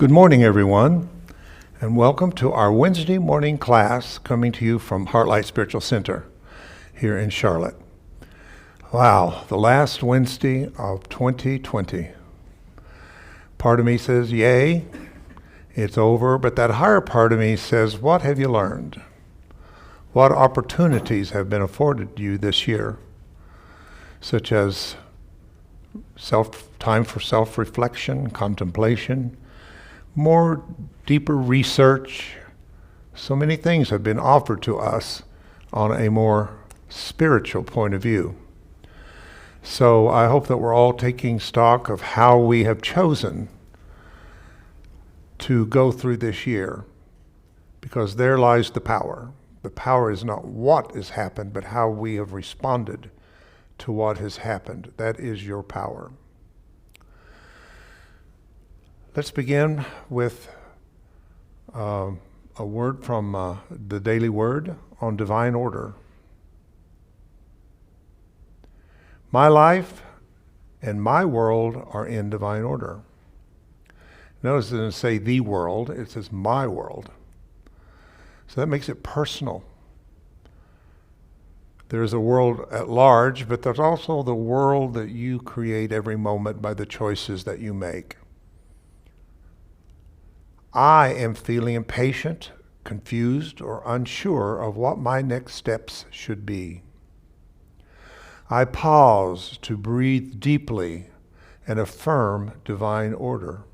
Good morning, everyone, and welcome to our Wednesday morning class coming to you from HeartLight Spiritual Center here in Charlotte. Wow, the last Wednesday of 2020. Part of me says, yay, it's over, but that higher part of me says, what have you learned? What opportunities have been afforded you this year, such as time for self-reflection, contemplation, more deeper research. So many things have been offered to us on a more spiritual point of view. So I hope that we're all taking stock of how we have chosen to go through this year, because there lies the power. The power is not what has happened, but how we have responded to what has happened. That is your power. Let's begin with a word from the Daily Word on divine order. My life and my world are in divine order. Notice it doesn't say the world, it says my world. So that makes it personal. There's a world at large, but there's also the world that you create every moment by the choices that you make. I am feeling impatient, confused, or unsure of what my next steps should be. I pause to breathe deeply and affirm divine order.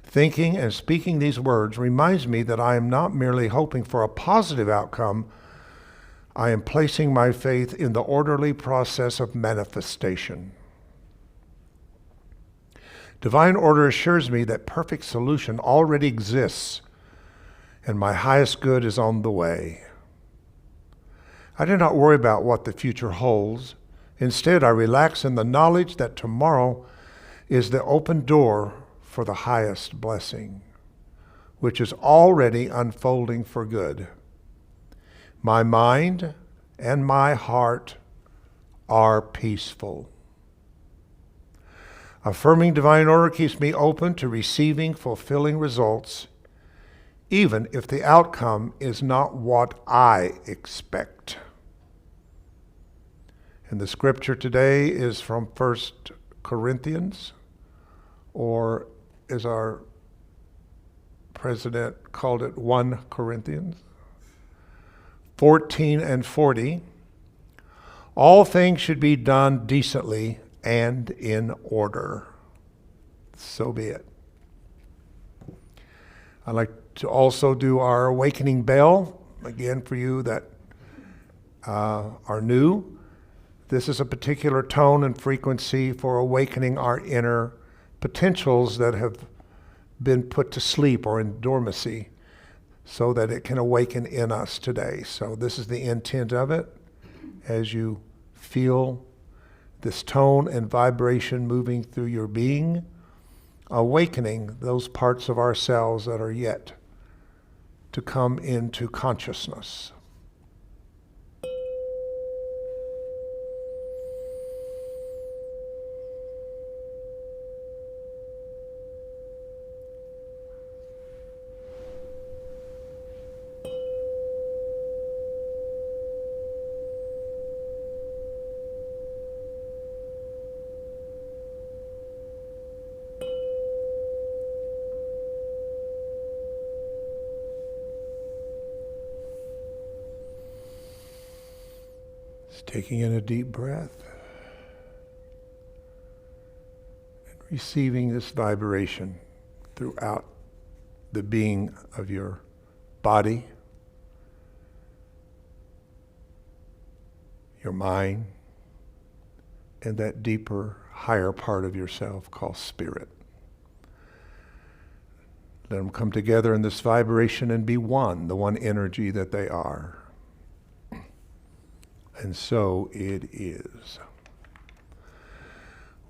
Thinking and speaking these words reminds me that I am not merely hoping for a positive outcome. I am placing my faith in the orderly process of manifestation. Divine order assures me that perfect solution already exists and my highest good is on the way. I do not worry about what the future holds. Instead, I relax in the knowledge that tomorrow is the open door for the highest blessing, which is already unfolding for good. My mind and my heart are peaceful. Affirming divine order keeps me open to receiving fulfilling results, even if the outcome is not what I expect. And the scripture today is from 1 Corinthians, or as our president called it, 1 Corinthians 14 and 40. All things should be done decently and in order. So be it. I'd like to also do our awakening bell, again for you that are new. This is a particular tone and frequency for awakening our inner potentials that have been put to sleep or in dormancy, so that it can awaken in us today. So this is the intent of it. As you feel this tone and vibration moving through your being, awakening those parts of ourselves that are yet to come into consciousness. Taking in a deep breath and receiving this vibration throughout the being of your body, your mind, and that deeper, higher part of yourself called spirit. Let them come together in this vibration and be one, the one energy that they are. And so it is.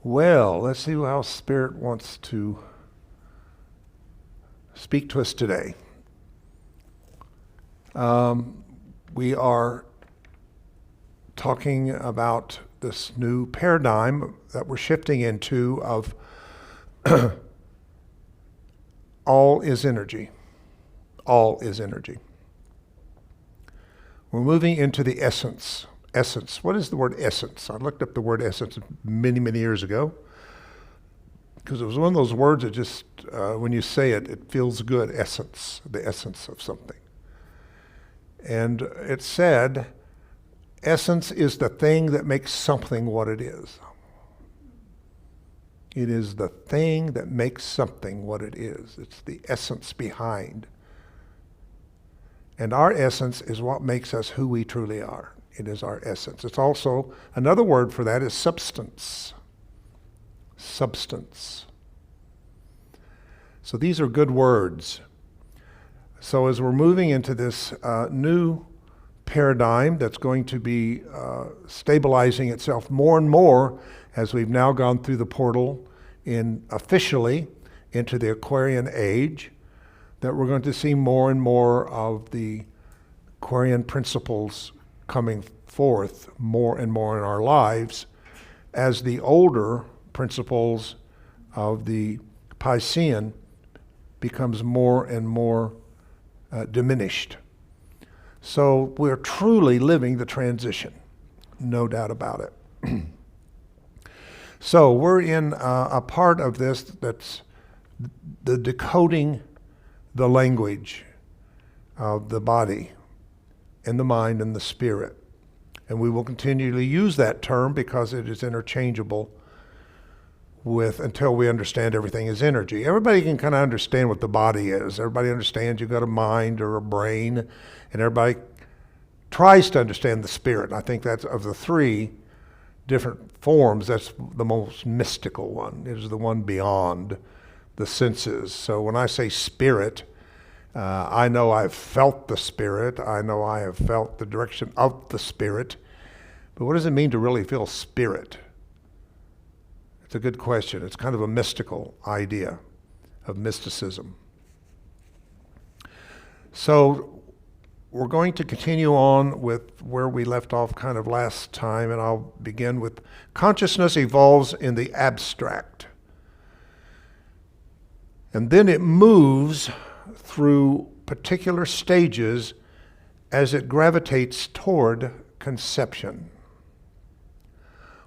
Well, let's see how Spirit wants to speak to us today. We are talking about this new paradigm that we're shifting into of all is energy. All is energy. We're moving into the essence. Essence. What is the word essence? I looked up the word essence many, many years ago because it was one of those words that just, when you say it, it feels good. Essence. The essence of something. And it said, essence is the thing that makes something what it is. It is the thing that makes something what it is. It's the essence behind. And our essence is what makes us who we truly are. It is our essence. It's also, another word for that is substance. Substance. So these are good words. So as we're moving into this new paradigm that's going to be stabilizing itself more and more as we've now gone through the portal officially into the Aquarian age, that we're going to see more and more of the Aquarian principles coming forth more and more in our lives as the older principles of the Piscean becomes more and more diminished. So we're truly living the transition, no doubt about it. So we're in a part of this that's the decoding the language of the body and the mind and the spirit. And we will continually use that term because it is interchangeable with until we understand everything is energy. Everybody can kind of understand what the body is. Everybody understands you've got a mind or a brain, and everybody tries to understand the spirit. I think that's of the three different forms, that's the most mystical one. It is the one beyond the senses. So when I say spirit, I know I've felt the spirit. I know I have felt the direction of the spirit. But what does it mean to really feel spirit? It's a good question. It's kind of a mystical idea of mysticism. So we're going to continue on with where we left off kind of last time, and I'll begin with consciousness evolves in the abstract. And then it moves through particular stages as it gravitates toward conception.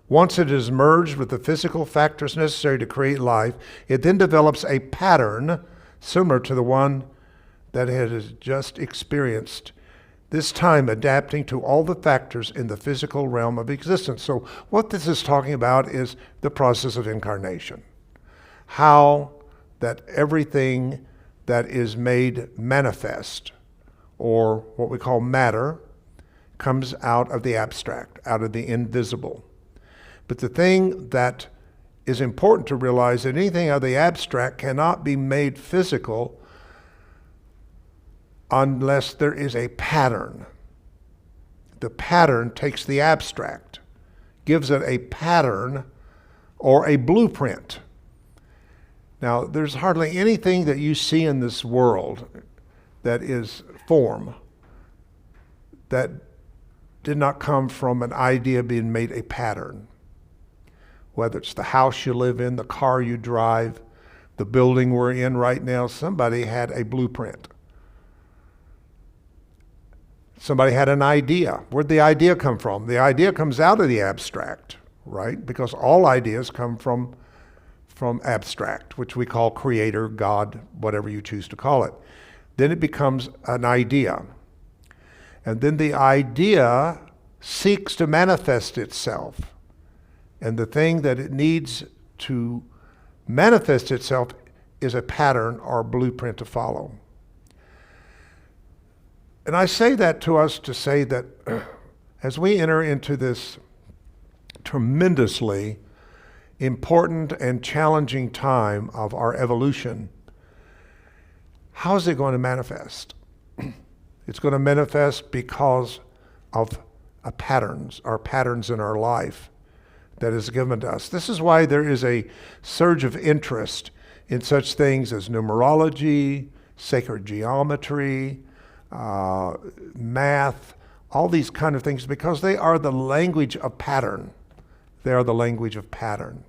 Once it is merged with the physical factors necessary to create life, it then develops a pattern similar to the one that it has just experienced, this time adapting to all the factors in the physical realm of existence. So what this is talking about is the process of incarnation. How that everything that is made manifest, or what we call matter, comes out of the abstract, out of the invisible. But the thing that is important to realize that anything out of the abstract cannot be made physical unless there is a pattern. The pattern takes the abstract, gives it a pattern or a blueprint. Now, there's hardly anything that you see in this world that is form that did not come from an idea being made a pattern. Whether it's the house you live in, the car you drive, the building we're in right now, somebody had a blueprint. Somebody had an idea. Where'd the idea come from? The idea comes out of the abstract, right? Because all ideas come from abstract, which we call creator, God, whatever you choose to call it. Then it becomes an idea. And then the idea seeks to manifest itself. And the thing that it needs to manifest itself is a pattern or blueprint to follow. And I say that to us to say that as we enter into this tremendously important and challenging time of our evolution, how is it going to manifest? It's going to manifest because of our patterns in our life that is given to us. This is why there is a surge of interest in such things as numerology, sacred geometry, math, all these kind of things, because they are the language of pattern. They are the language of pattern.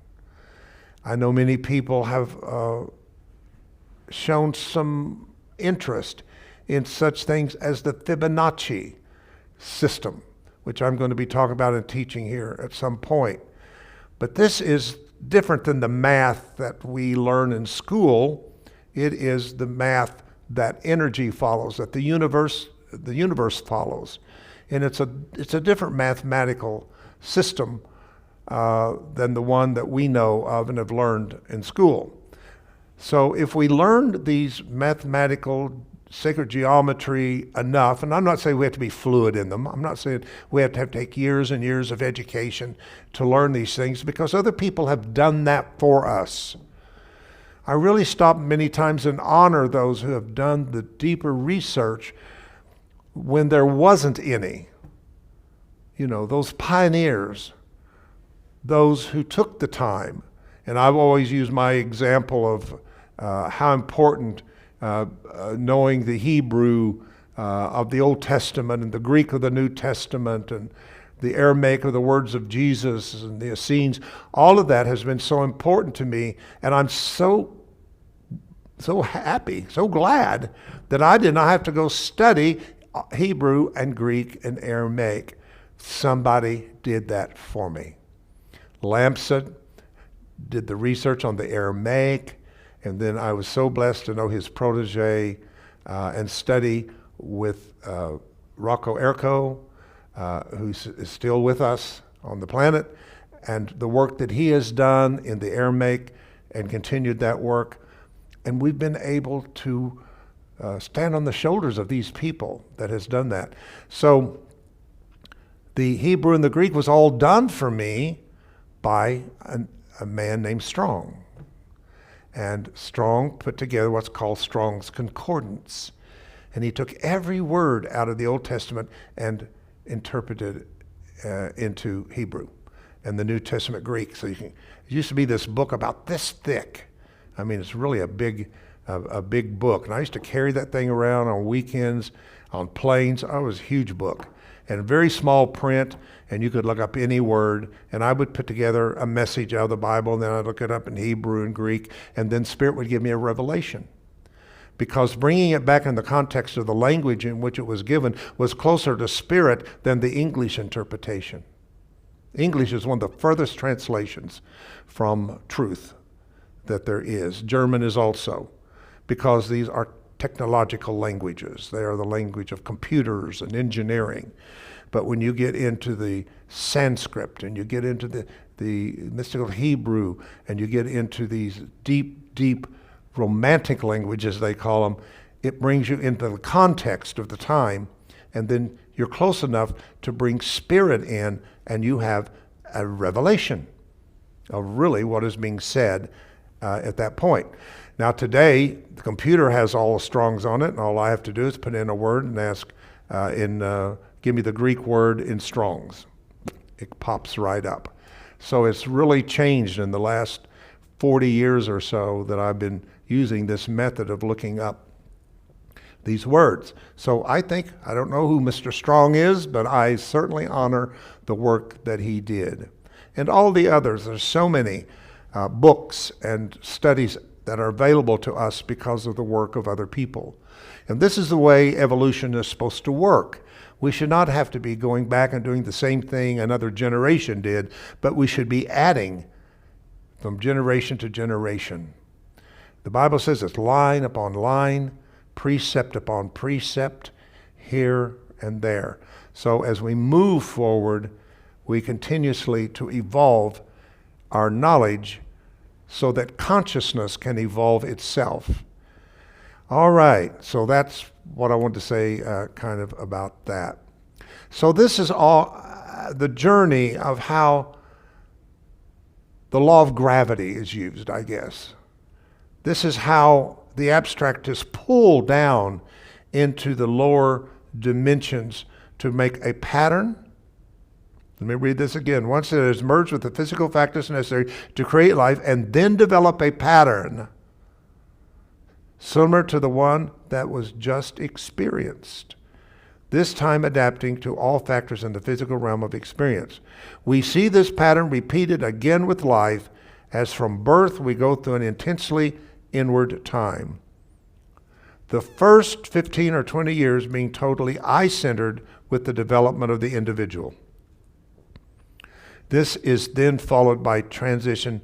I know many people have shown some interest in such things as the Fibonacci system, which I'm going to be talking about and teaching here at some point. But this is different than the math that we learn in school. It is the math that energy follows, that the universe follows. And it's a different mathematical system than the one that we know of and have learned in school. So if we learned these mathematical sacred geometry enough, and I'm not saying we have to be fluid in them. I'm not saying we have to take years and years of education to learn these things, because other people have done that for us. I really stop many times and honor those who have done the deeper research when there wasn't any. You know, those pioneers, those who took the time. And I've always used my example of how important knowing the Hebrew of the Old Testament and the Greek of the New Testament and the Aramaic of the words of Jesus and the Essenes, all of that has been so important to me, and I'm so happy, so glad that I did not have to go study Hebrew and Greek and Aramaic. Somebody did that for me. Lamson did the research on the Aramaic, and then I was so blessed to know his protege and study with Rocco Erco, who is still with us on the planet, and the work that he has done in the Aramaic and continued that work. And we've been able to stand on the shoulders of these people that has done that. So the Hebrew and the Greek was all done for me by a man named Strong. And Strong put together what's called Strong's Concordance. And he took every word out of the Old Testament and interpreted it into Hebrew and the New Testament Greek. So it used to be this book about this thick. I mean, it's really a big book. And I used to carry that thing around on weekends, on planes. Oh, it was a huge book. And very small print, and you could look up any word, and I would put together a message out of the Bible, and then I'd look it up in Hebrew and Greek, and then Spirit would give me a revelation. Because bringing it back in the context of the language in which it was given was closer to Spirit than the English interpretation. English is one of the furthest translations from truth that there is. German is also, because these are technological languages. They are the language of computers and engineering. But when you get into the Sanskrit and you get into the mystical Hebrew and you get into these deep romantic languages, they call them, it brings you into the context of the time, and then you're close enough to bring Spirit in, and you have a revelation of really what is being said at that point. Now today, the computer has all the Strongs on it, and all I have to do is put in a word and ask, give me the Greek word in Strongs. It pops right up. So it's really changed in the last 40 years or so that I've been using this method of looking up these words. So I don't know who Mr. Strong is, but I certainly honor the work that he did. And all the others, there's so many books and studies that are available to us because of the work of other people. And this is the way evolution is supposed to work. We should not have to be going back and doing the same thing another generation did, but we should be adding from generation to generation. The Bible says it's line upon line, precept upon precept, here and there. So as we move forward, we continuously to evolve our knowledge so that consciousness can evolve itself. All right, so that's what I want to say kind of about that. So this is all the journey of how the law of gravity is used, I guess. This is how the abstract is pulled down into the lower dimensions to make a pattern. Let me read this again. Once it is merged with the physical factors necessary to create life, and then develop a pattern similar to the one that was just experienced, this time adapting to all factors in the physical realm of experience. We see this pattern repeated again with life, as from birth we go through an intensely inward time. The first 15 or 20 years being totally I-centered with the development of the individual. This is then followed by transition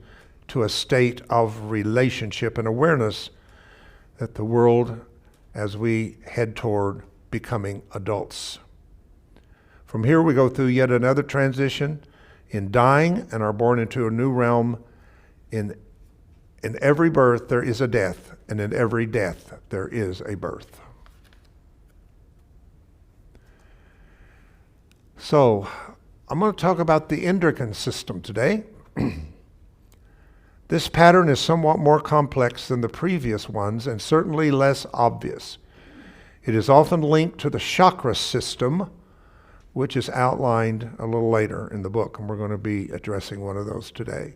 to a state of relationship and awareness that the world as we head toward becoming adults. From here we go through yet another transition in dying and are born into a new realm. In every birth there is a death, and in every death there is a birth. So, I'm going to talk about the endocrine system today. This pattern is somewhat more complex than the previous ones and certainly less obvious. It is often linked to the chakra system, which is outlined a little later in the book, and we're going to be addressing one of those today.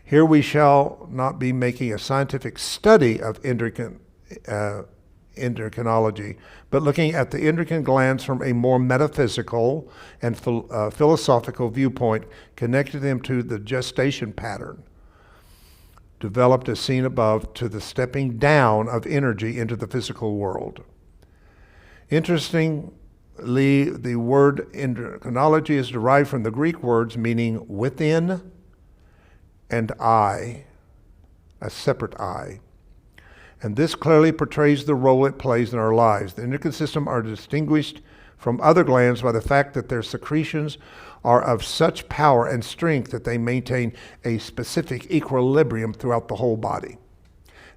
Here we shall not be making a scientific study of endocrinology, but looking at the endocrine glands from a more metaphysical and philosophical viewpoint, connecting them to the gestation pattern, developed as seen above, to the stepping down of energy into the physical world. Interestingly, the word endocrinology is derived from the Greek words meaning within and I, a separate I. And this clearly portrays the role it plays in our lives. The endocrine system are distinguished from other glands by the fact that their secretions are of such power and strength that they maintain a specific equilibrium throughout the whole body.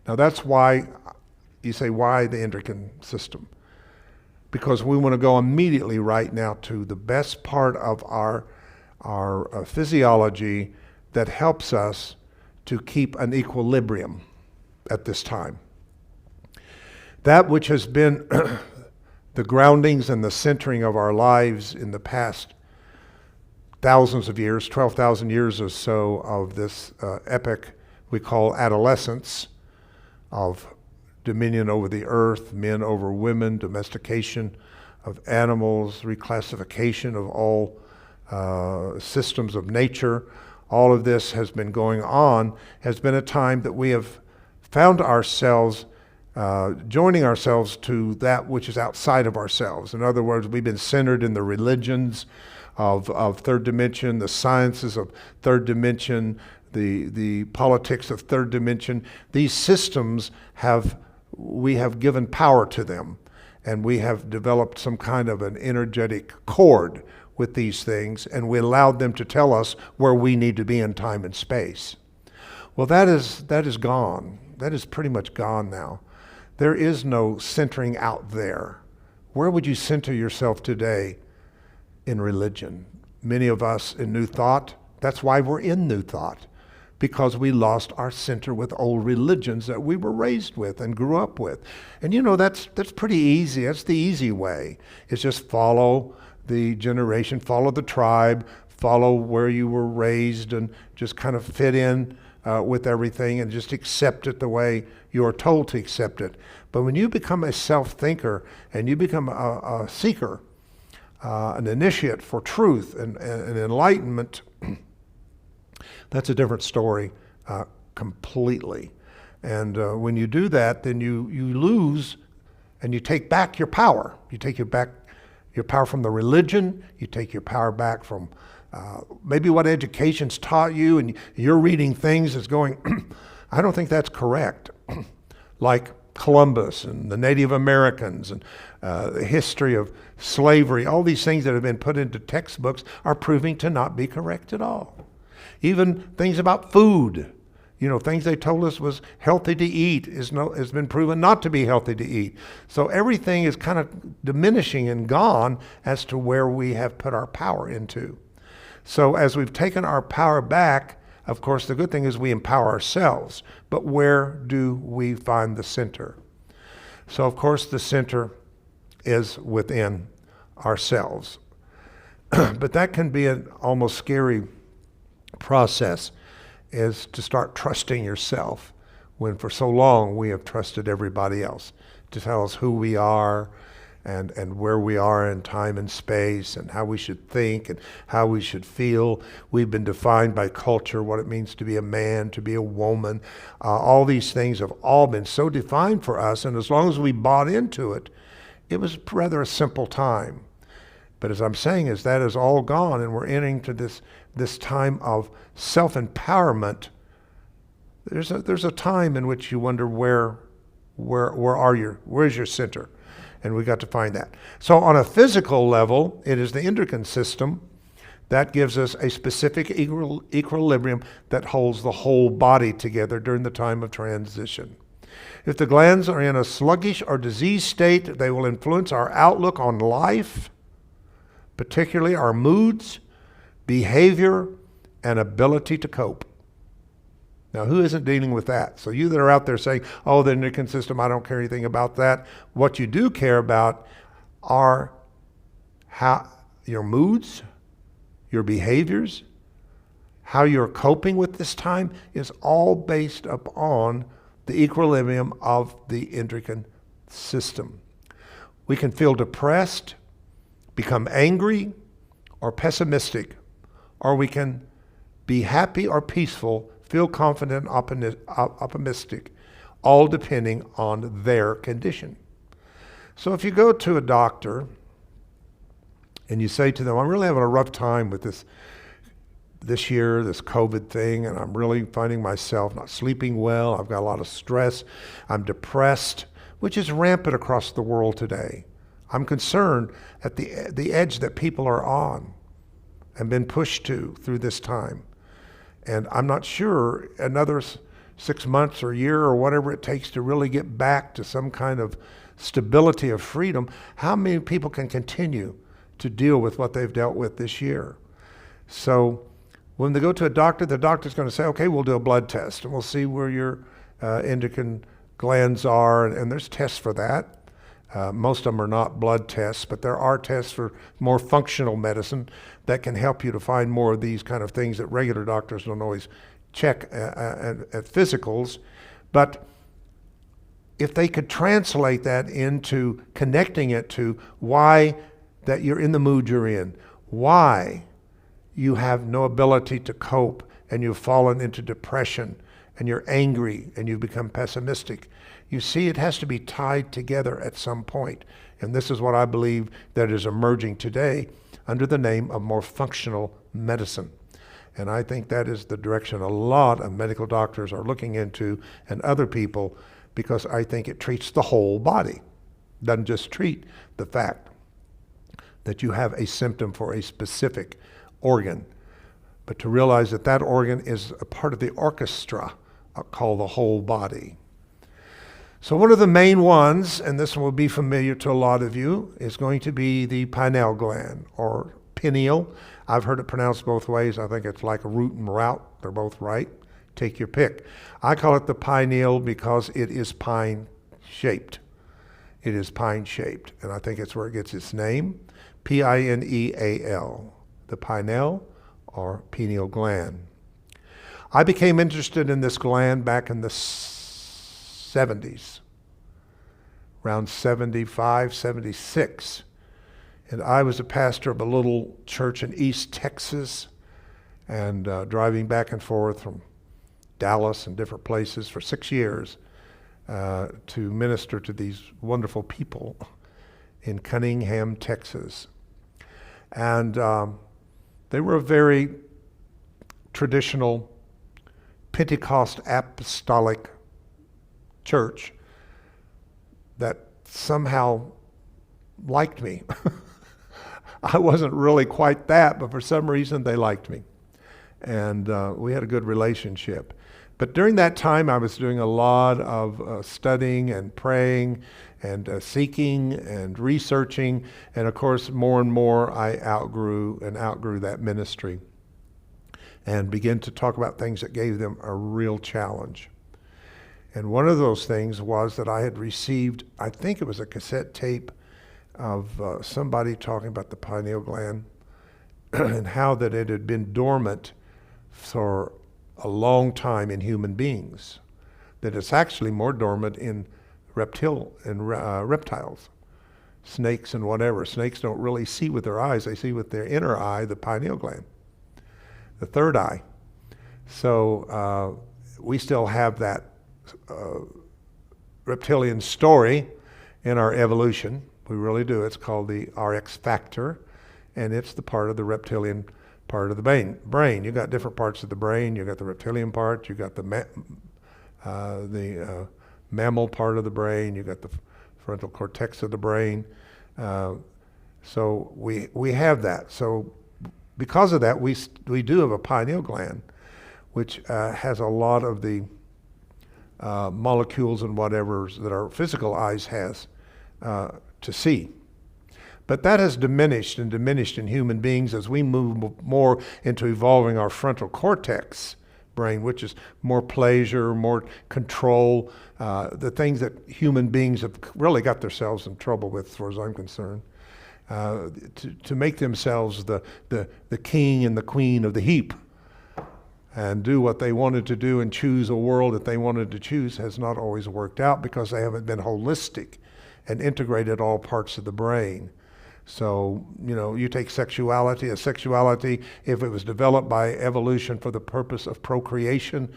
Now that's why you say, why the endocrine system? Because we want to go immediately right now to the best part of our physiology that helps us to keep an equilibrium at this time. That which has been the groundings and the centering of our lives in the past thousands of years, 12,000 years or so of this epoch we call adolescence, of dominion over the earth, men over women, domestication of animals, reclassification of all systems of nature. All of this has been going on, has been a time that we have found ourselves joining ourselves to that which is outside of ourselves. In other words, we've been centered in the religions of third dimension, the sciences of third dimension, the politics of third dimension. These systems we have given power to them, and we have developed some kind of an energetic cord with these things, and we allowed them to tell us where we need to be in time and space. Well, that is gone. That is pretty much gone now. There is no centering out there. Where would you center yourself today in religion? Many of us in New Thought, that's why we're in New Thought, because we lost our center with old religions that we were raised with and grew up with. And you know, that's pretty easy. That's the easy way. It's just follow the generation, follow the tribe, follow where you were raised, and just kind of fit in with everything and just accept it the way you're told to accept it. But when you become a self-thinker and you become a seeker, an initiate for truth and enlightenment, that's a different story completely. And when you do that, then you lose and you take back your power. You take your power from the religion, you take your power back from maybe what education's taught you, and you're reading things that's going, I don't think that's correct. Like Columbus and the Native Americans and the history of slavery, all these things that have been put into textbooks are proving to not be correct at all. Even things about food, things they told us was healthy to eat has been proven not to be healthy to eat. So everything is kind of diminishing and gone as to where we have put our power into. So as we've taken our power back, of course, the good thing is we empower ourselves. But where do we find the center? So, of course, the center is within ourselves. But that can be an almost scary process, is to start trusting yourself when for so long we have trusted everybody else to tell us who we are and where we are in time and space and how we should think and how we should feel. We've been defined by culture, what it means to be a man, to be a woman. All these things have all been so defined for us, and as long as we bought into it, it was rather a simple time. But as I'm saying, is that is all gone, and we're entering to this time of self-empowerment. There's a time in which you wonder where's your center? And we got to find that. So on a physical level, it is the endocrine system that gives us a specific equilibrium that holds the whole body together during the time of transition. If the glands are in a sluggish or diseased state, they will influence our outlook on life, particularly our moods, behavior, and ability to cope. Now, who isn't dealing with that? So you that are out there saying, oh, the endocrine system, I don't care anything about that. What you do care about are your moods, your behaviors, how you're coping with this time is all based upon the equilibrium of the endocrine system. We can feel depressed, become angry, or pessimistic, or we can be happy or peaceful, feel confident, optimistic, all depending on their condition. So if you go to a doctor and you say to them, I'm really having a rough time with this year, this COVID thing, and I'm really finding myself not sleeping well, I've got a lot of stress, I'm depressed, which is rampant across the world today. I'm concerned at the edge that people are on and been pushed to through this time. And I'm not sure another 6 months or a year or whatever it takes to really get back to some kind of stability of freedom, how many people can continue to deal with what they've dealt with this year? So when they go to a doctor, the doctor's going to say, okay, we'll do a blood test and we'll see where your endocrine glands are, and there's tests for that. Most of them are not blood tests, but there are tests for more functional medicine that can help you to find more of these kind of things that regular doctors don't always check at physicals. But if they could translate that into connecting it to why that you're in the mood you're in, why you have no ability to cope and you've fallen into depression and you're angry and you've become pessimistic. You see, it has to be tied together at some point. And this is what I believe that is emerging today under the name of more functional medicine. And I think that is the direction a lot of medical doctors are looking into, and other people, because I think it treats the whole body. It doesn't just treat the fact that you have a symptom for a specific organ, but to realize that that organ is a part of the orchestra called the whole body. So one of the main ones, and this one will be familiar to a lot of you, is going to be the pineal gland, or pineal. I've heard it pronounced both ways. I think it's like a root and route. They're both right. Take your pick. I call it the pineal because it is pine-shaped. It is pine-shaped, and I think it's where it gets its name, Pineal, the pineal or pineal gland. I became interested in this gland back in the 70s, around 75, 76. And I was a pastor of a little church in East Texas, and driving back and forth from Dallas and different places for 6 years to minister to these wonderful people in Cunningham, Texas. And they were a very traditional Pentecost apostolic church that somehow liked me. I wasn't really quite that, but for some reason they liked me. And we had a good relationship. But during that time, I was doing a lot of studying and praying and seeking and researching. And of course, more and more, I outgrew that ministry and began to talk about things that gave them a real challenge. And one of those things was that I had received, I think it was a cassette tape of somebody talking about the pineal gland and how that it had been dormant for a long time in human beings, that it's actually more dormant in reptiles. snakes and whatever. Snakes don't really see with their eyes. They see with their inner eye, the pineal gland, the third eye. So we still have that reptilian story in our evolution. We really do. It's called the RX factor, and it's the part of the reptilian part of the brain. You got different parts of the brain. You got the reptilian part. You got the mammal part of the brain. You got the frontal cortex of the brain. So we have that. So because of that, we do have a pineal gland, which has a lot of the molecules and whatever that our physical eyes has to see. But that has diminished in human beings as we move more into evolving our frontal cortex brain, which is more pleasure, more control, the things that human beings have really got themselves in trouble with, as far as I'm concerned, to make themselves the king and the queen of the heap and do what they wanted to do and choose a world that they wanted to choose has not always worked out because they haven't been holistic and integrated all parts of the brain. So, you take sexuality. A sexuality, if it was developed by evolution for the purpose of procreation,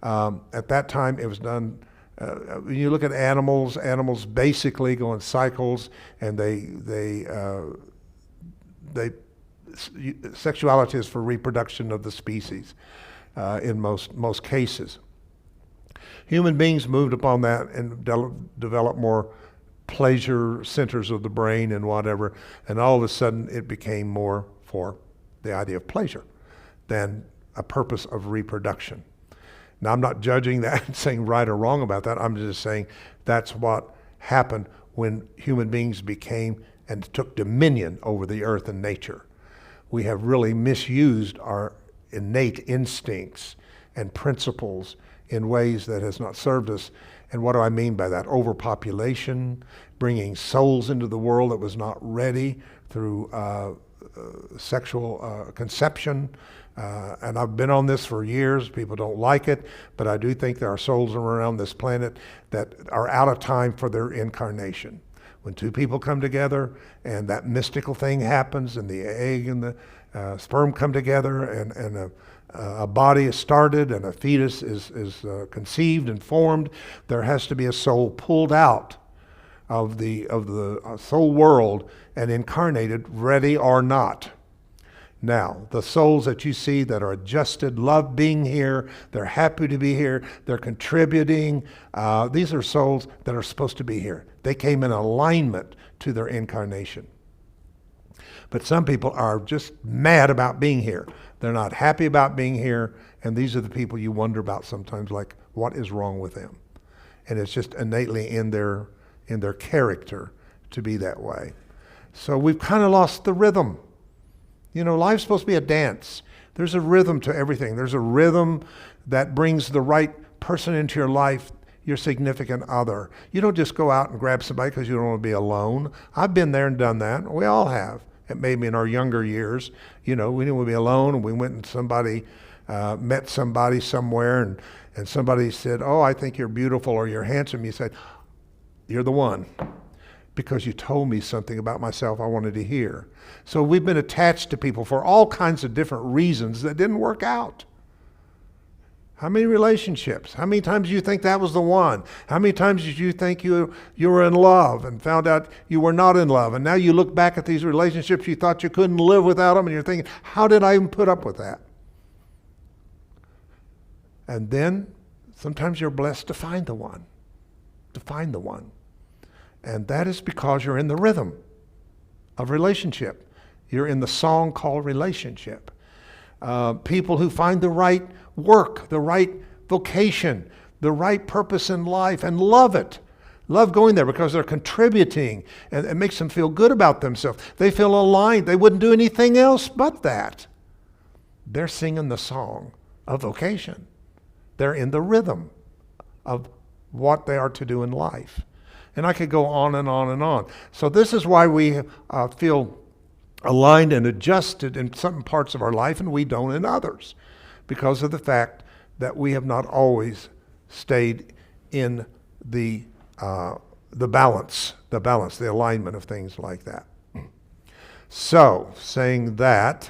at that time it was done. When you look at animals basically go in cycles, and sexuality is for reproduction of the species in most cases. Human beings moved upon that and developed more pleasure centers of the brain and whatever, and all of a sudden it became more for the idea of pleasure than a purpose of reproduction. Now, I'm not judging that and saying right or wrong about that. I'm just saying that's what happened when human beings became and took dominion over the earth and nature. We have really misused our innate instincts and principles in ways that has not served us. And what do I mean by that? Overpopulation, bringing souls into the world that was not ready through sexual conception. And I've been on this for years. People don't like it, but I do think there are souls around this planet that are out of time for their incarnation. When two people come together and that mystical thing happens and the egg and the sperm come together and a body is started and a fetus is conceived and formed, there has to be a soul pulled out of the soul world and incarnated, ready or not. Now, the souls that you see that are adjusted, love being here, they're happy to be here, they're contributing. These are souls that are supposed to be here. They came in alignment to their incarnation. But some people are just mad about being here. They're not happy about being here, and these are the people you wonder about sometimes, like, what is wrong with them? And it's just innately in their character to be that way. So we've kind of lost the rhythm. Life's supposed to be a dance. There's a rhythm to everything. There's a rhythm that brings the right person into your life, your significant other. You don't just go out and grab somebody because you don't want to be alone. I've been there and done that. We all have. It maybe in our younger years, we didn't want to be alone, and we went and met somebody somewhere, and somebody said, "Oh, I think you're beautiful or you're handsome." You said, "You're the one," because you told me something about myself I wanted to hear. So we've been attached to people for all kinds of different reasons that didn't work out. How many relationships? How many times do you think that was the one? How many times did you think you were in love and found out you were not in love? And now you look back at these relationships, you thought you couldn't live without them, and you're thinking, how did I even put up with that? And then sometimes you're blessed to find the one. And that is because you're in the rhythm of relationship. You're in the song called relationship. People who find the right work, the right vocation, the right purpose in life, and love it. Love going there because they're contributing, and it makes them feel good about themselves. They feel aligned. They wouldn't do anything else but that. They're singing the song of vocation. They're in the rhythm of what they are to do in life. And I could go on and on and on. So this is why we feel aligned and adjusted in some parts of our life, and we don't in others, because of the fact that we have not always stayed in the the balance, the alignment of things like that. So, saying that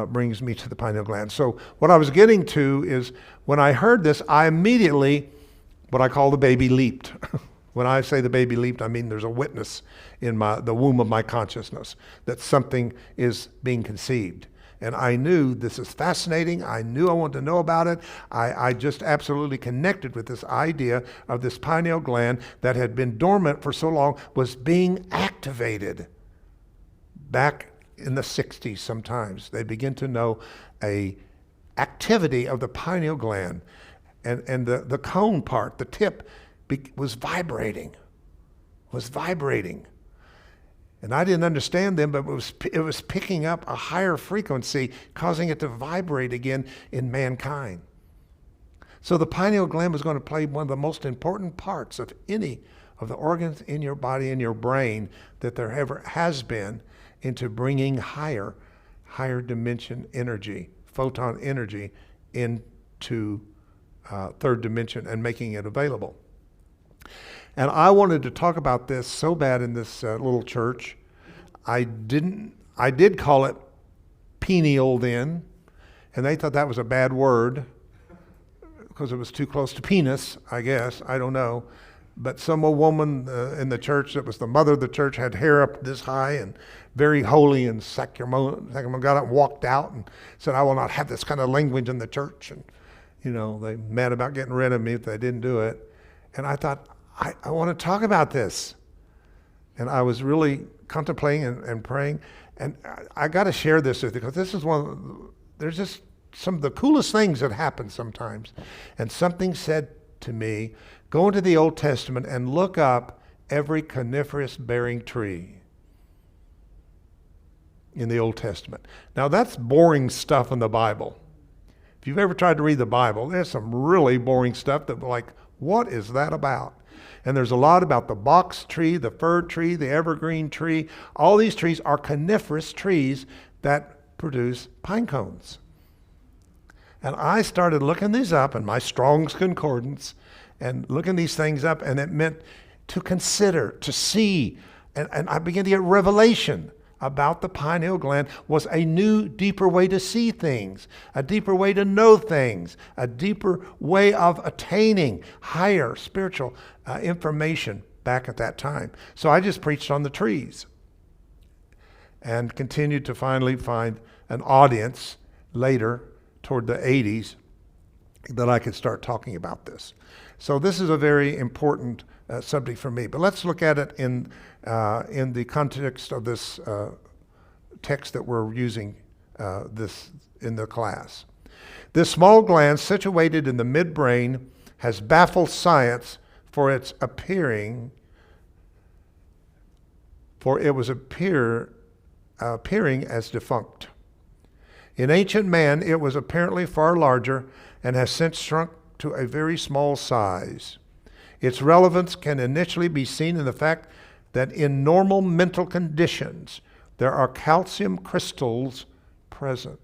brings me to the pineal gland. So what I was getting to is when I heard this, I immediately, what I call the baby leaped. When I say the baby leaped, I mean there's a witness in the womb of my consciousness that something is being conceived. And I knew this is fascinating. I knew I wanted to know about it. I just absolutely connected with this idea of this pineal gland that had been dormant for so long was being activated. Back in the 60s sometimes, they begin to know a activity of the pineal gland. And the cone part, the tip, was vibrating. And I didn't understand them, but it was picking up a higher frequency, causing it to vibrate again in mankind. So the pineal gland was going to play one of the most important parts of any of the organs in your body and your brain that there ever has been into bringing higher dimension energy, photon energy, into third dimension and making it available. And I wanted to talk about this so bad in this little church. I did call it pineal then, and they thought that was a bad word because it was too close to penis, I guess. I don't know. But some old woman in the church that was the mother of the church had hair up this high and very holy and sacramental, got up and walked out and said, "I will not have this kind of language in the church." And, they mad about getting rid of me if they didn't do it. And I thought, I want to talk about this. And I was really contemplating and praying. And I got to share this with you because this is there's just some of the coolest things that happen sometimes. And something said to me, go into the Old Testament and look up every coniferous bearing tree in the Old Testament. Now that's boring stuff in the Bible. If you've ever tried to read the Bible, there's some really boring stuff that what is that about? And there's a lot about the box tree, the fir tree, the evergreen tree. All these trees are coniferous trees that produce pine cones. And I started looking these up in my Strong's Concordance and looking these things up, and it meant to consider, to see. And I began to get revelation about the pineal gland was a new, deeper way to see things, a deeper way to know things, a deeper way of attaining higher spiritual information back at that time. So I just preached on the trees and continued to finally find an audience later toward the 80s that I could start talking about this. So this is a very important subject for me. But let's look at it in the context of this text that we're using this in the class. This small gland situated in the midbrain has baffled science for it was appearing as defunct. In ancient man, it was apparently far larger and has since shrunk to a very small size. Its relevance can initially be seen in the fact that in normal mental conditions, there are calcium crystals present.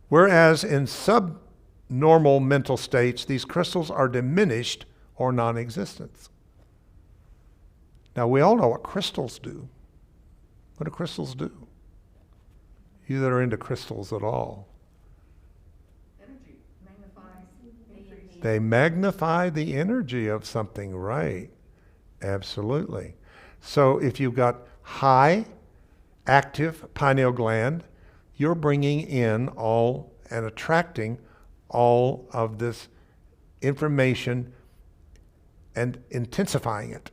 Whereas in subnormal mental states, these crystals are diminished or non-existent. Now, we all know what crystals do. What do crystals do? You that are into crystals at all. Energy. Magnifies. They magnify the energy of something, right? Absolutely. So if you've got high, active pineal gland, you're bringing in all and attracting all of this information and intensifying it.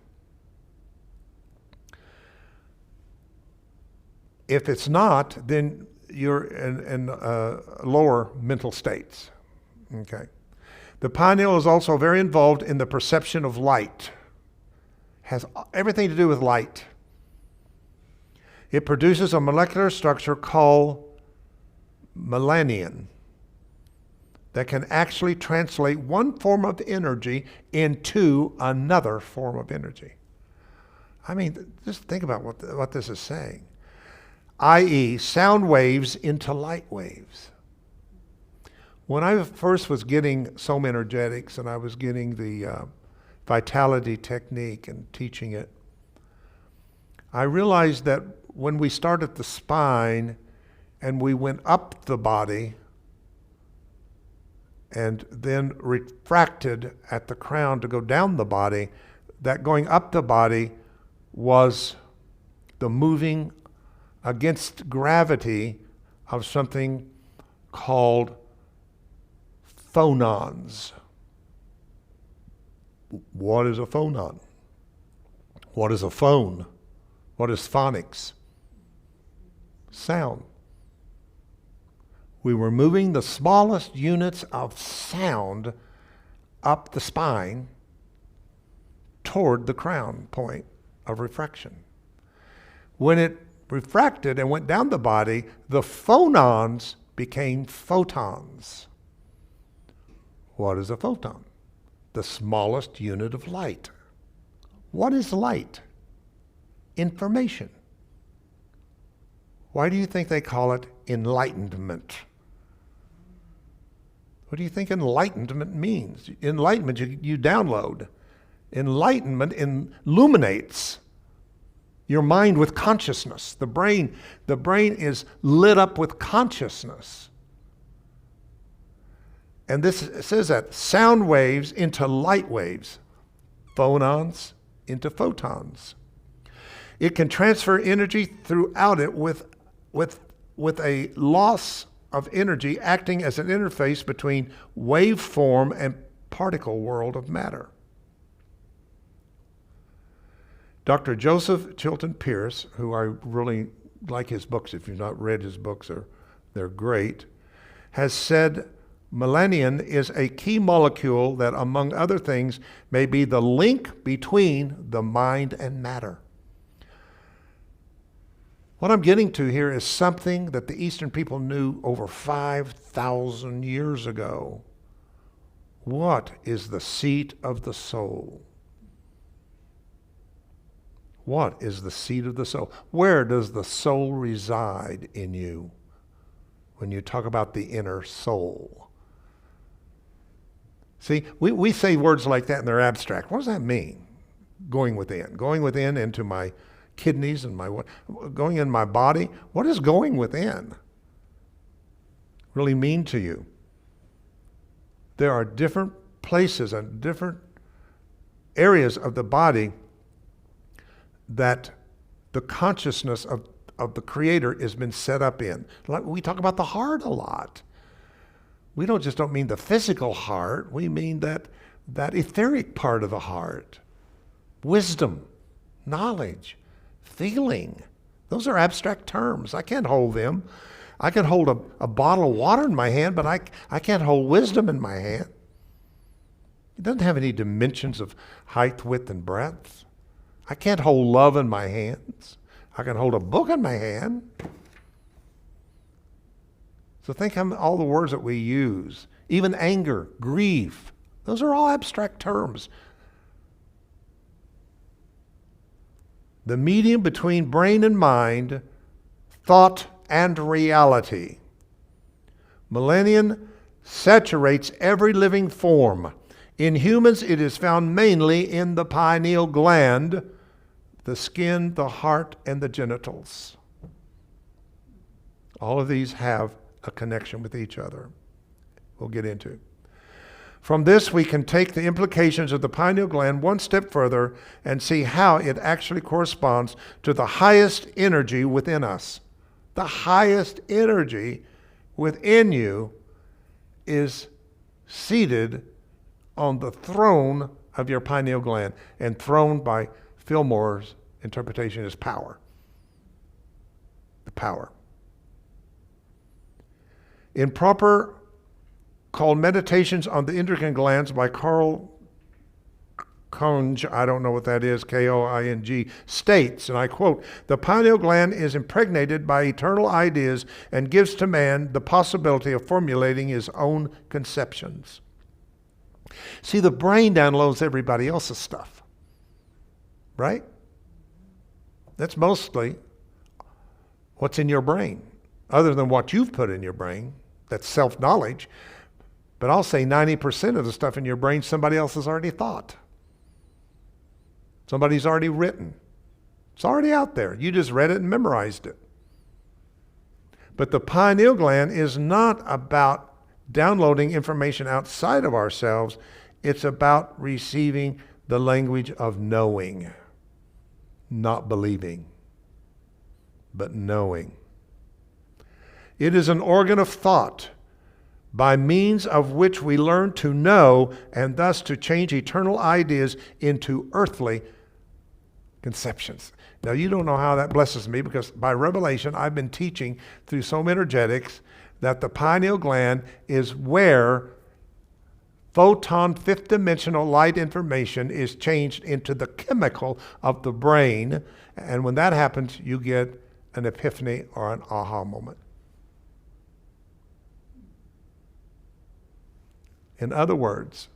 If it's not, then you're in lower mental states. Okay. The pineal is also very involved in the perception of light. Has everything to do with light. It produces a molecular structure called melanin that can actually translate one form of energy into another form of energy. I mean, just think about what this is saying. I.e., sound waves into light waves. When I first was getting Soma Energetics and I was getting the vitality technique and teaching it, I realized that when we start at the spine and we went up the body and then refracted at the crown to go down the body, that going up the body was the moving against gravity of something called phonons. What is a phonon? What is a phone? What is phonics? Sound. We were moving the smallest units of sound up the spine toward the crown point of refraction. When it refracted and went down the body, the phonons became photons. What is a photon? The smallest unit of light. What is light? Information. Why do you think they call it enlightenment? What do you think enlightenment means? Enlightenment, you download. Enlightenment illuminates your mind with consciousness. The brain is lit up with consciousness. And this says that sound waves into light waves, phonons into photons. It can transfer energy throughout it with a loss of energy acting as an interface between waveform and particle world of matter. Dr. Joseph Chilton Pierce, who I really like his books, if you've not read his books, they're great, has said melanin is a key molecule that, among other things, may be the link between the mind and matter. What I'm getting to here is something that the Eastern people knew over 5,000 years ago. What is the seat of the soul? What is the seat of the soul? Where does the soul reside in you when you talk about the inner soul? See, we say words like that and they're abstract. What does that mean? Going within. Going within into my kidneys and going in my body. What does going within really mean to you? There are different places and different areas of the body that the consciousness of the Creator has been set up in. Like we talk about the heart a lot. We don't mean the physical heart. We mean that etheric part of the heart. Wisdom, knowledge, feeling. Those are abstract terms. I can't hold them. I can hold a bottle of water in my hand, but I can't hold wisdom in my hand. It doesn't have any dimensions of height, width, and breadth. I can't hold love in my hands. I can hold a book in my hand. So think of all the words that we use. Even anger, grief. Those are all abstract terms. The medium between brain and mind, thought and reality. Melanin saturates every living form. In humans, it is found mainly in the pineal gland, the skin, the heart, and the genitals. All of these have a connection with each other. We'll get into. From this, we can take the implications of the pineal gland one step further and see how it actually corresponds to the highest energy within us. The highest energy within you is seated on the throne of your pineal gland, and throne by Fillmore's interpretation is power. The power. In proper called Meditations on the Endocrine Glands by Carl Koing, I don't know what that is, Koing, states, and I quote, "The pineal gland is impregnated by eternal ideas and gives to man the possibility of formulating his own conceptions." See, the brain downloads everybody else's stuff, right? That's mostly what's in your brain, other than what you've put in your brain. That's self-knowledge. But I'll say 90% of the stuff in your brain somebody else has already thought. Somebody's already written. It's already out there. You just read it and memorized it. But the pineal gland is not about downloading information outside of ourselves. It's about receiving the language of knowing, not believing, but knowing. It is an organ of thought by means of which we learn to know and thus to change eternal ideas into earthly conceptions. Now, you don't know how that blesses me, because by revelation, I've been teaching through Soma Energetics that the pineal gland is where photon fifth dimensional light information is changed into the chemical of the brain. And when that happens, you get an epiphany or an aha moment. In other words,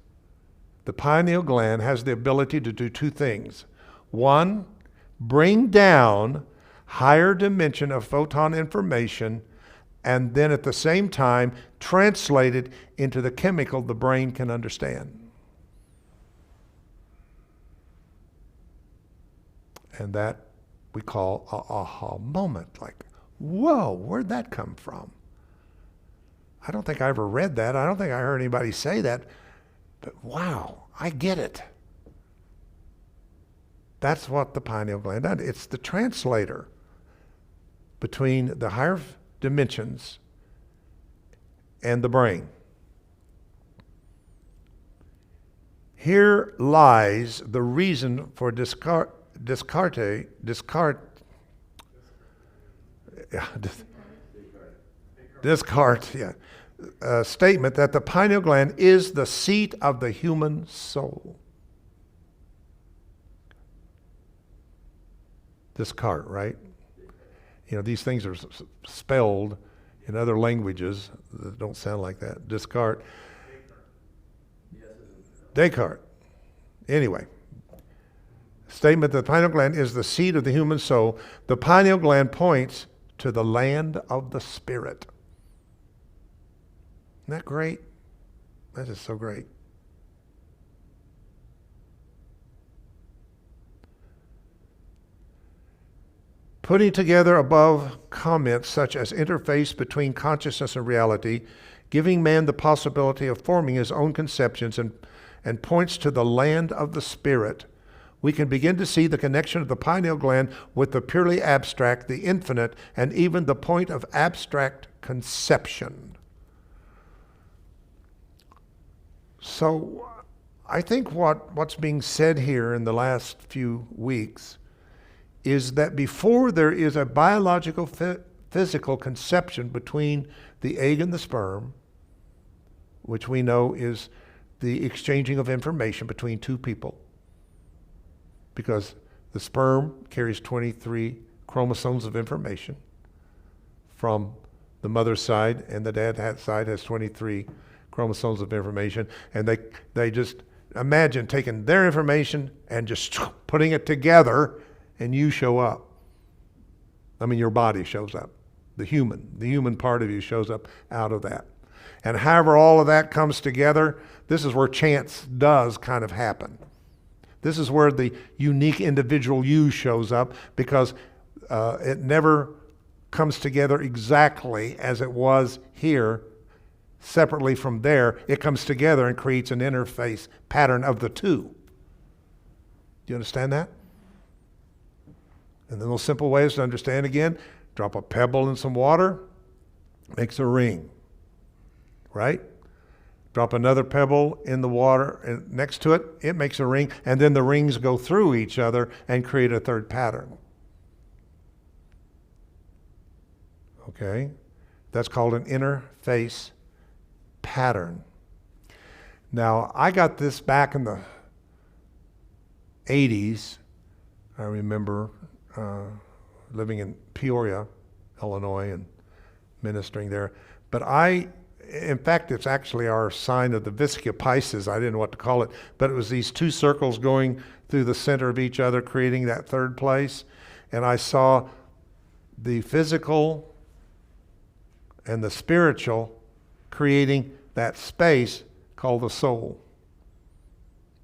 the pineal gland has the ability to do two things. One, bring down higher dimension of photon information, and then at the same time translate it into the chemical the brain can understand. And that we call a aha moment. Like, whoa, where'd that come from? I don't think I ever read that. I don't think I heard anybody say that. But wow, I get it. That's what the pineal gland does. It's the translator between the higher dimensions and the brain. Here lies the reason for Descartes' statement that the pineal gland is the seat of the human soul. Descartes, right? You know, these things are spelled in other languages that don't sound like that. Descartes. Descartes. Anyway, statement that the pineal gland is the seat of the human soul. The pineal gland points to the land of the spirit. Isn't that great? That is so great. Putting together above comments such as interface between consciousness and reality, giving man the possibility of forming his own conceptions and points to the land of the spirit, we can begin to see the connection of the pineal gland with the purely abstract, the infinite, and even the point of abstract conception. So I think what's being said here in the last few weeks is that before there is a biological physical conception between the egg and the sperm, which we know is the exchanging of information between two people, because the sperm carries 23 chromosomes of information from the mother's side, and the dad's side has 23 chromosomes of information, and they just imagine taking their information and just putting it together, and you show up. I mean, your body shows up. The human part of you shows up out of that. And however all of that comes together, this is where chance does kind of happen. This is where the unique individual you shows up, because it never comes together exactly as it was here, separately from there. It comes together and creates an interface pattern of the two. Do you understand that? And the most simple way is to understand again, drop a pebble in some water, makes a ring, right? Drop another pebble in the water and next to it, it makes a ring, and then the rings go through each other and create a third pattern. Okay? That's called an interface pattern. Now, I got this back in the 80s. I remember living in Peoria, Illinois, and ministering there. But in fact, it's actually our sign of the Viscia Pisces. I didn't know what to call it, but it was these two circles going through the center of each other, creating that third place. And I saw the physical and the spiritual creating that space called the soul.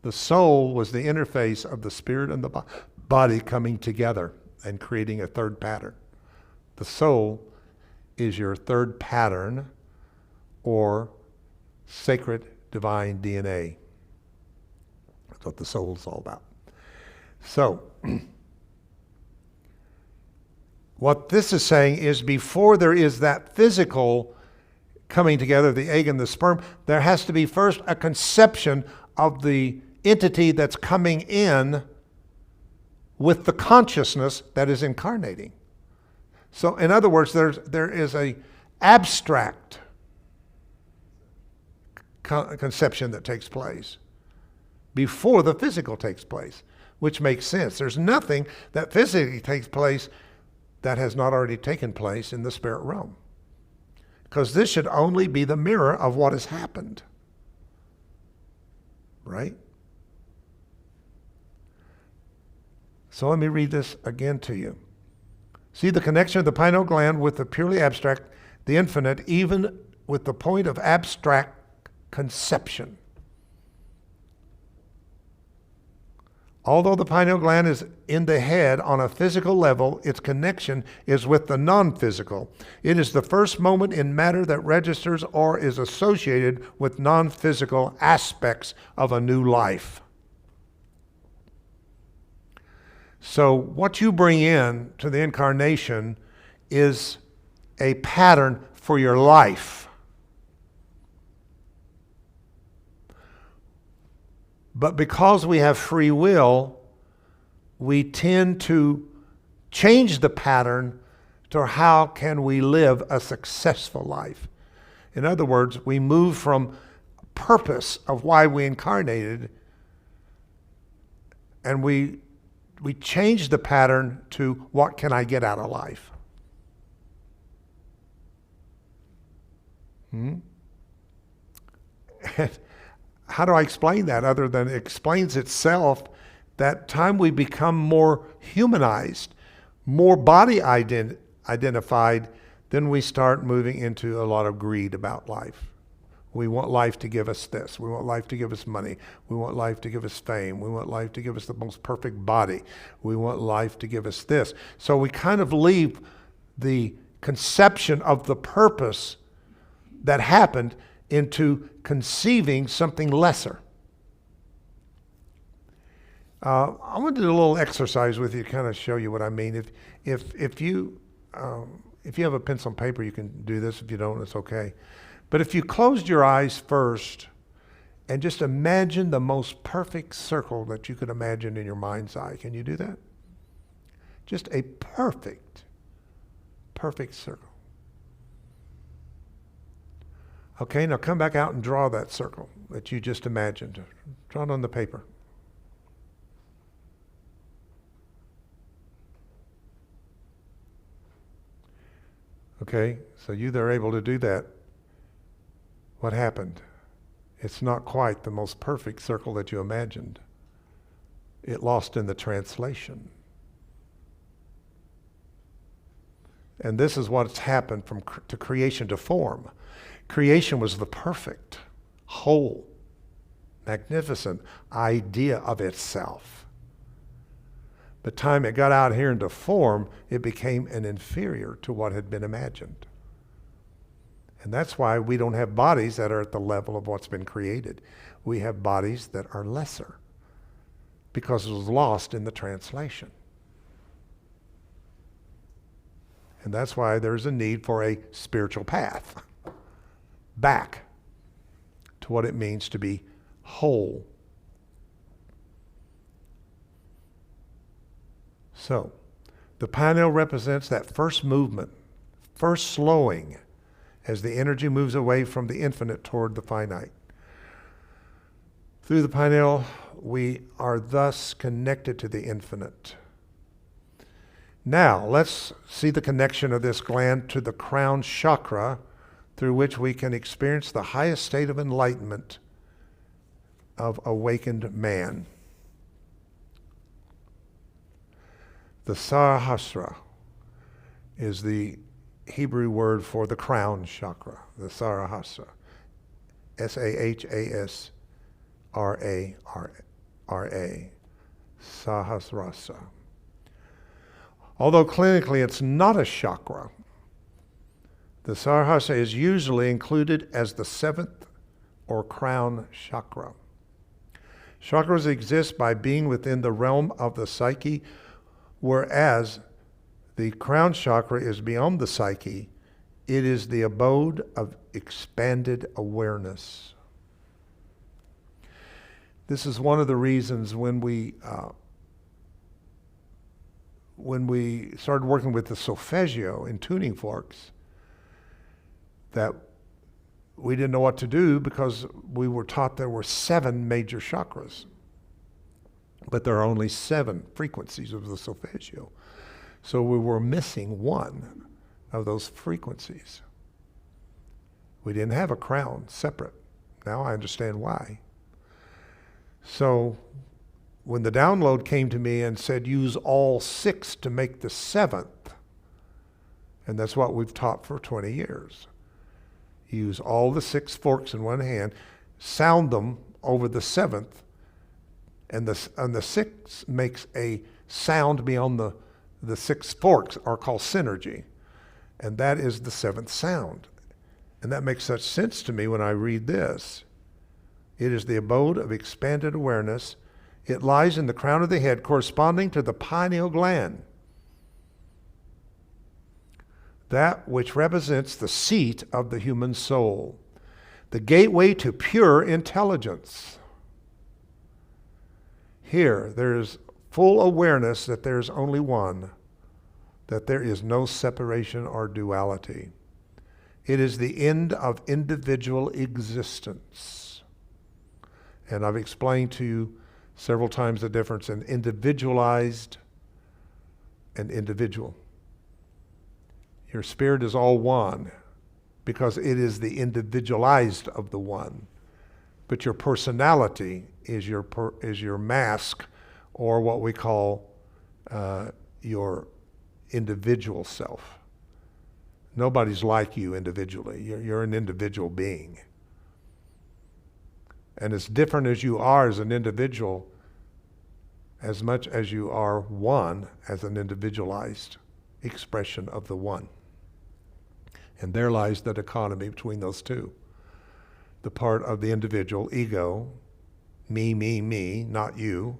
The soul was the interface of the spirit and the body coming together and creating a third pattern. The soul is your third pattern or sacred divine DNA. That's what the soul is all about. So, what this is saying is before there is that physical coming together, the egg and the sperm, there has to be first a conception of the entity that's coming in with the consciousness that is incarnating. So in other words, there is a abstract conception that takes place before the physical takes place, which makes sense. There's nothing that physically takes place that has not already taken place in the spirit realm, because this should only be the mirror of what has happened, right? So let me read this again to you. See the connection of the pineal gland with the purely abstract, the infinite, even with the point of abstract conception. Although the pineal gland is in the head on a physical level, its connection is with the non-physical. It is the first moment in matter that registers or is associated with non-physical aspects of a new life. So what you bring in to the incarnation is a pattern for your life. But because we have free will, we tend to change the pattern to how can we live a successful life. In other words, we move from purpose of why we incarnated, and we change the pattern to what can I get out of life. And how do I explain that other than it explains itself that time we become more humanized, more body identified, then we start moving into a lot of greed about life. We want life to give us this. We want life to give us money. We want life to give us fame. We want life to give us the most perfect body. We want life to give us this. So we kind of leave the conception of the purpose that happened into conceiving something lesser. I want to do a little exercise with you to kind of show you what I mean. If you have a pencil and paper, you can do this. If you don't, it's okay. But if you closed your eyes first and just imagine the most perfect circle that you could imagine in your mind's eye. Can you do that? Just a perfect circle. Okay, now come back out and draw that circle that you just imagined. Draw it on the paper. Okay, so they're able to do that. What happened? It's not quite the most perfect circle that you imagined. It lost in the translation. And this is what's happened from to creation to form. Creation was the perfect, whole, magnificent idea of itself. But time it got out here into form, it became an inferior to what had been imagined. And that's why we don't have bodies that are at the level of what's been created. We have bodies that are lesser because it was lost in the translation. And that's why there's a need for a spiritual path back to what it means to be whole. So, the pineal represents that first movement, first slowing, as the energy moves away from the infinite toward the finite. Through the pineal, we are thus connected to the infinite. Now, let's see the connection of this gland to the crown chakra, through which we can experience the highest state of enlightenment of awakened man. The Sarahasra is the Hebrew word for the crown chakra, the Sarahasra. Sahasrara. Sahasrara. Although clinically it's not a chakra, the Sahasrara is usually included as the seventh or crown chakra. Chakras exist by being within the realm of the psyche, whereas the crown chakra is beyond the psyche. It is the abode of expanded awareness. This is one of the reasons when we started working with the solfeggio in tuning forks, that we didn't know what to do because we were taught there were 7 major chakras, but there are only 7 frequencies of the solfeggio. So we were missing one of those frequencies. We didn't have a crown separate. Now I understand why. So when the download came to me and said use all 6 to make the 7th, and that's what we've taught for 20 years. Use all the 6 forks in one hand, sound them over the 7th, and the 6th makes a sound beyond the 6 forks, are called synergy. And that is the 7th sound. And that makes such sense to me when I read this. It is the abode of expanded awareness. It lies in the crown of the head, corresponding to the pineal gland, that which represents the seat of the human soul, the gateway to pure intelligence. Here, there is full awareness that there is only one, that there is no separation or duality. It is the end of individual existence. And I've explained to you several times the difference in individualized and individual. Your spirit is all one because it is the individualized of the one. But your personality is your mask, or what we call your individual self. Nobody's like you individually. You're an individual being. And as different as you are as an individual, as much as you are one as an individualized expression of the one. And there lies the dichotomy between those two. The part of the individual, ego, me, not you.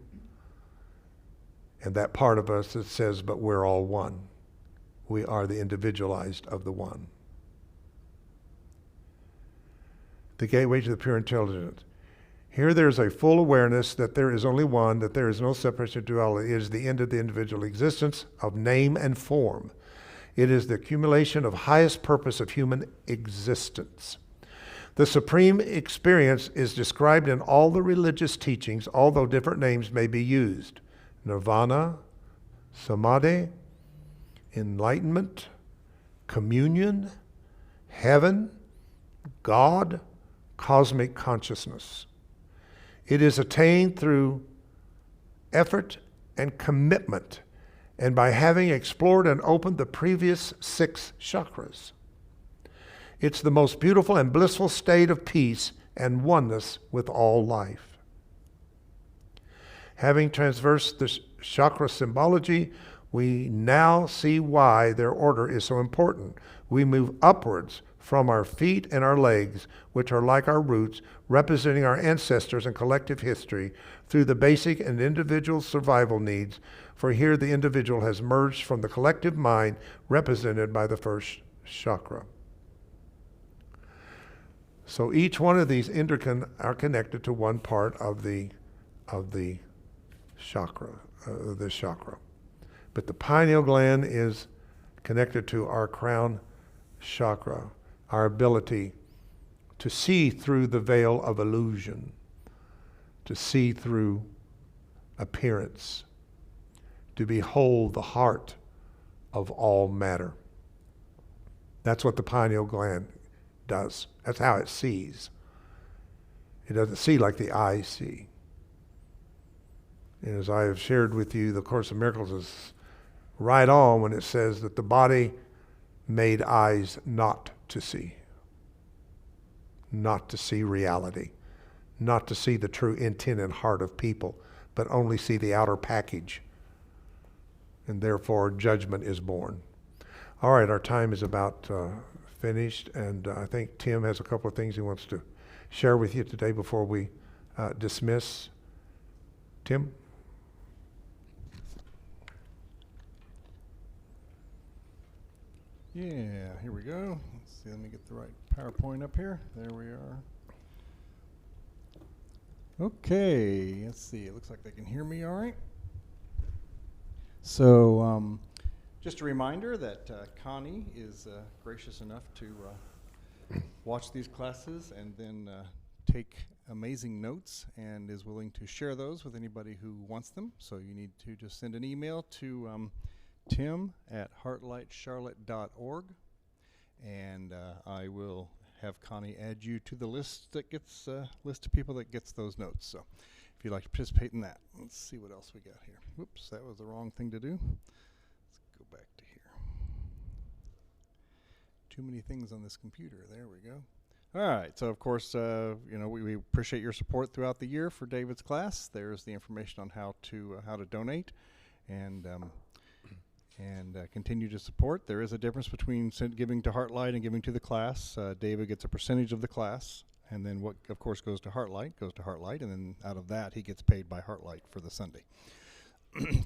And that part of us that says, but we're all one. We are the individualized of the one. The gateway to the pure intelligence. Here there is a full awareness that there is only one, that there is no separation or duality. It is the end of the individual existence of name and form. It is the accumulation of highest purpose of human existence. The supreme experience is described in all the religious teachings, although different names may be used. Nirvana, samadhi, enlightenment, communion, heaven, God, cosmic consciousness. It is attained through effort and commitment, and by having explored and opened the previous 6 chakras. It's the most beautiful and blissful state of peace and oneness with all life. Having traversed the chakra symbology, we now see why their order is so important. We move upwards from our feet and our legs, which are like our roots, representing our ancestors and collective history, through the basic and individual survival needs, for here the individual has merged from the collective mind represented by the first chakra. So each one of these are connected to one part of the chakra, this chakra. But the pineal gland is connected to our crown chakra, our ability to see through the veil of illusion, to see through appearance, to behold the heart of all matter. That's what the pineal gland does. That's how it sees. It doesn't see like the eyes see. And as I have shared with you, the Course of Miracles is right on when it says that the body made eyes not to see. not to see reality, not to see the true intent and heart of people, but only see the outer package. And therefore, judgment is born. All right, our time is about finished, and I think Tim has a couple of things he wants to share with you today before we dismiss. Tim? Yeah, here we go. Let's see, let me get the right PowerPoint up here. There we are. Okay, let's see. It looks like they can hear me all right. So, just a reminder that Connie is gracious enough to watch these classes and then take amazing notes and is willing to share those with anybody who wants them. So you need to just send an email to tim@heartlightcharlotte.org, and I will have Connie add you to the list that gets list of people that gets those notes. So if you'd like to participate in that, let's see what else we got here. Whoops, that was the wrong thing to do. Let's go back to here. Too many things on this computer. There we go. All right. So of course, we appreciate your support throughout the year for David's class. There's the information on how to donate, and continue to support. There is a difference between giving to HeartLight and giving to the class. David gets a percentage of the class, and then what, of course, goes to HeartLight, and then out of that, he gets paid by HeartLight for the Sunday.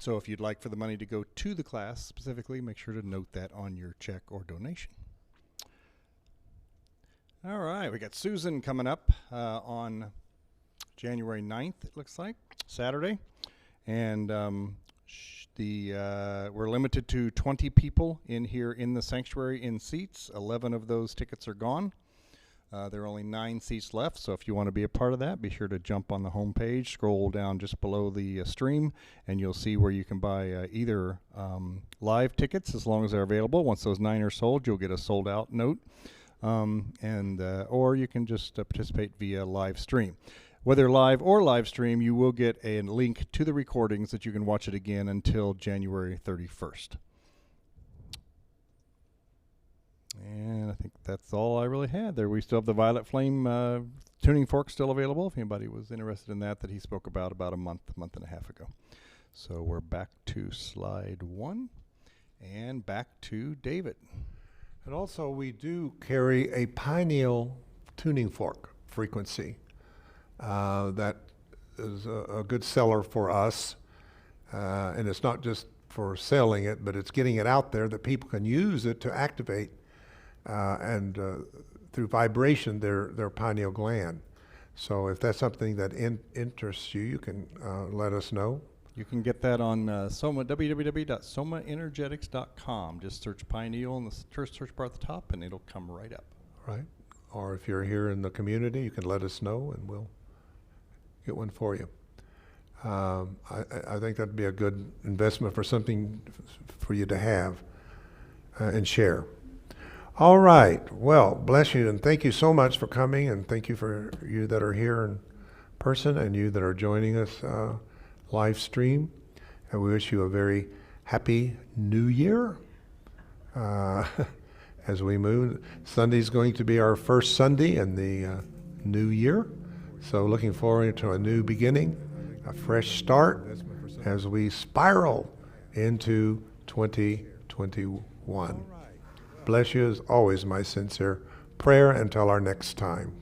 So if you'd like for the money to go to the class specifically, make sure to note that on your check or donation. All right, we got Susan coming up on January 9th, it looks like, Saturday, and we're limited to 20 people in here in the sanctuary in seats. 11 of those tickets are gone. There are only 9 seats left, so if you want to be a part of that, be sure to jump on the home page, scroll down just below the stream, and you'll see where you can buy either live tickets as long as they're available. Once those 9 are sold, you'll get a sold out note, or you can just participate via live stream. Whether live or live stream, you will get a link to the recordings that you can watch it again until January 31st. And I think that's all I really had there. We still have the Violet Flame tuning fork still available if anybody was interested in that he spoke about a month and a half ago. So we're back to slide 1 and back to David. And also, we do carry a pineal tuning fork frequency. That is a good seller for us, and it's not just for selling it, but it's getting it out there that people can use it to activate and through vibration their pineal gland. So if that's something that interests you, you can let us know. You can get that on www.somaenergetics.com. Just search pineal in the search bar at the top, and it'll come right up. Right. Or if you're here in the community, you can let us know, and we'll get one for you. I think that'd be a good investment for something for you to have and share. All right. Well, bless you, and thank you so much for coming, and thank you for you that are here in person and you that are joining us live stream. And we wish you a very happy New Year as we move. Sunday's going to be our first Sunday in the new year. So looking forward to a new beginning, a fresh start as we spiral into 2021. Bless you as always, my sincere prayer until our next time.